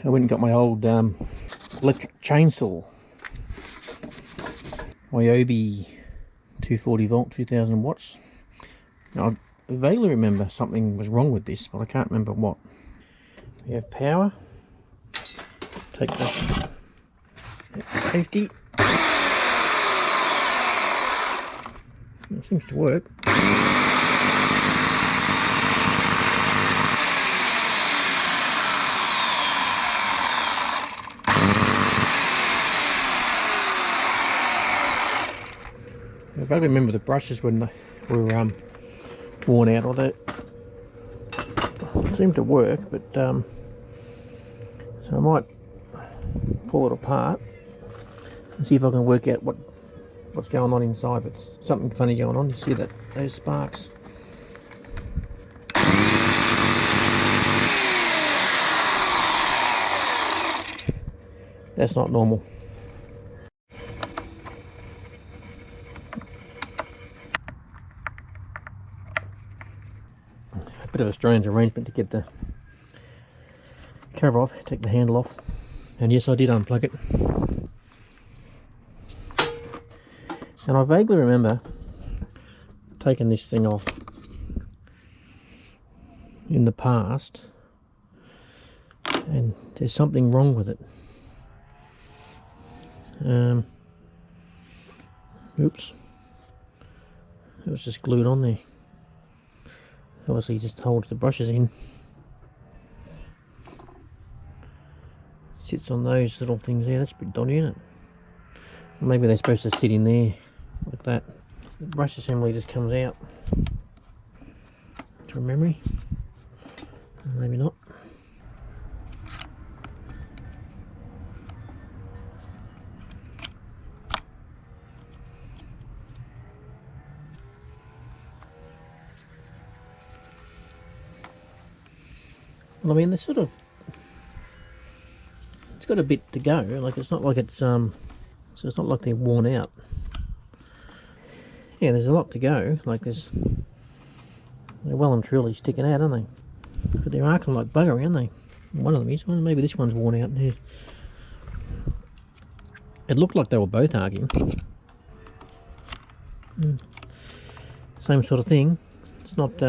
I went and got my old electric chainsaw, Ryobi 240 volt, 2000 watts. Now, I vaguely remember something was wrong with this, but I can't remember what. We have power. Take the safety. It seems to work. I vaguely remember the brushes when they were worn out, although it seemed to work, but so I might pull it apart and see if I can work out what's going on inside. But something funny going on. You see that those sparks. That's not normal. A bit of a strange arrangement to get the cover off, take the handle off, and yes, I did unplug it. And I vaguely remember taking this thing off in the past, and there's something wrong with it. Oops, it was just glued on there. Obviously it just holds the brushes in. Sits on those little things there. That's a bit dodgy, isn't it? Maybe they're supposed to sit in there like that. So the brush assembly just comes out from memory. Maybe not. Well, I mean, it's got a bit to go. Like, it's not like so it's not like they're worn out. Yeah, there's a lot to go. Like, they're well and truly sticking out, aren't they? But they're arcing like bugger, aren't they? One of them is. Well, maybe this one's worn out. Yeah. It looked like they were both arcing. Same sort of thing. It's not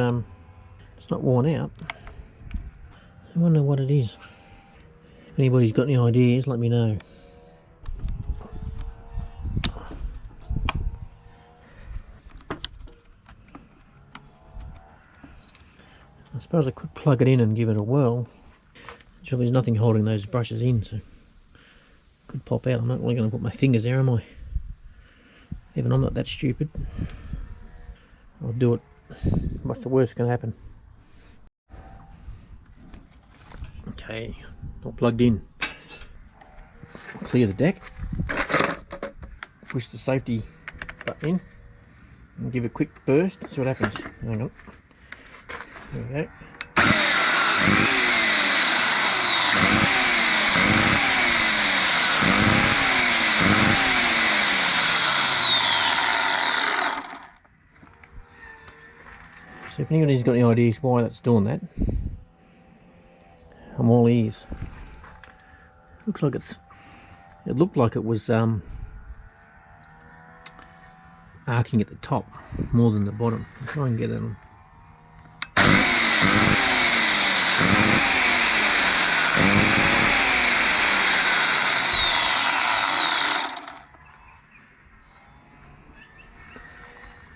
worn out. I wonder what it is. If anybody's got any ideas, let me know. I suppose I could plug it in and give it a whirl. Actually, there's nothing holding those brushes in, so it could pop out. I'm not really going to put my fingers there, am I? Even I'm not that stupid. I'll do it. What's the worst going to happen? Okay, all plugged in. Clear the deck. Push the safety button in and give it a quick burst. See what happens. Hang on. There we go. So if anybody's got any ideas why that's doing that, I'm all ears. Looks like it looked like it was arcing at the top more than the bottom. I'll try and get it on.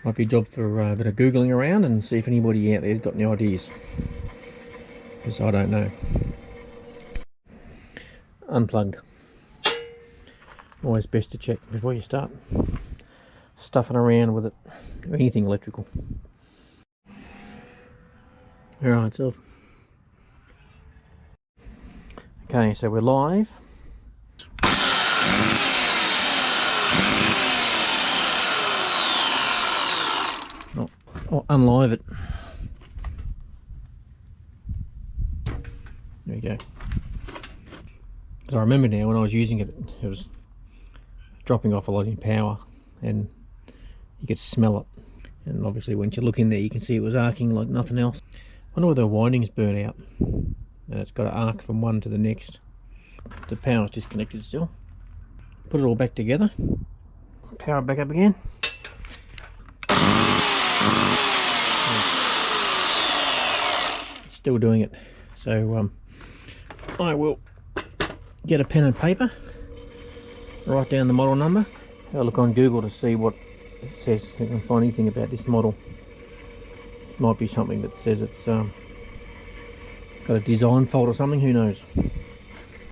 Might be a job for a bit of googling around and see if anybody out there's got any ideas, because I don't know. Unplugged. Always best to check before you start stuffing around with it, or anything electrical. Alright, so okay, so we're live. I'll unlive it. There we go. So I remember now when I was using it, it was dropping off a lot in power, and you could smell it. And obviously, once you look in there, you can see it was arcing like nothing else. I wonder whether the windings burn out, and it's got to arc from one to the next. the power's disconnected still. Put it all back together. Power back up again. Still doing it. So I will get a pen and paper, write down the model number, have a look on Google to see what it says, if I can find anything about this model. Might be something that says it's got a design fault or something, who knows.